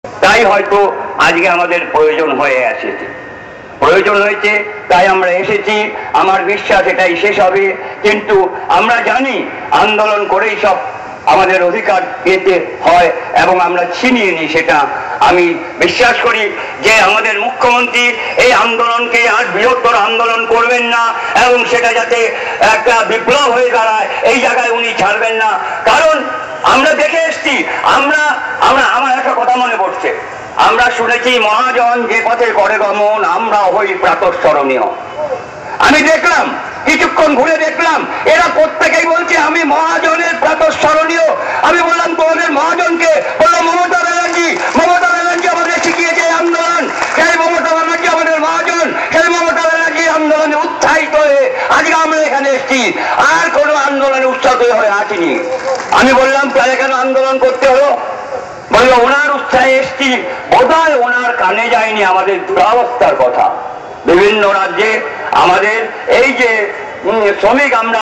তাই হয়তো আজকে আমাদের প্রয়োজন হয়ে আসেছে, প্রয়োজন হয়েছে, তাই আমরা এসেছি। আমার বিশ্বাস এটাই শেষ হবে, কিন্তু আমরা জানি আন্দোলন করেই সব আমাদের অধিকার পেতে হয় এবং আমরা ছিনিয়ে নিই সেটা। আমি বিশ্বাস করি যে আমাদের মুখ্যমন্ত্রী এই আন্দোলনকে আর বৃহত্তর আন্দোলন করবেন না এবং সেটা যাতে একটা বিপ্লব হয়ে দাঁড়ায় এই জায়গায় উনি ছাড়বেন না। কারণ আমরা দেখে এসছি, আমার একটা কথা মনে পড়ছে, আমরা শুনেছি মহাজন যে পথে করে গমন আমরা হই প্রাতঃস্মরণীয়। আমি দেখলাম, কিছুক্ষণ ঘুরে দেখলাম এরা প্রত্যেকেই বলছে আমি মহাজনের প্রাতঃস্মরণীয়। আমি বললাম তোমাদের মহাজনকে? বললাম মমতা ব্যানার্জি। মমতা ব্যানার্জি আমাদের শিখিয়েছে আন্দোলন, সেই মমতা ব্যানার্জি আমাদের মহাজন, সেই মমতা ব্যানার্জি আন্দোলনে উৎসাহিত হয়ে আজকে আমরা এখানে এসেছি, আর কোনো আন্দোলনে উৎসাহিত হয়ে আসিনি। আমি বললাম তাহলে কেন আন্দোলন করতে হলো? বললো ওনার উৎসাহে এসছি, বোধহয় ওনার কানে যায়নি আমাদের দুরাবস্থার কথা। বিভিন্ন রাজ্যে আমাদের এই যে শ্রমিক আমরা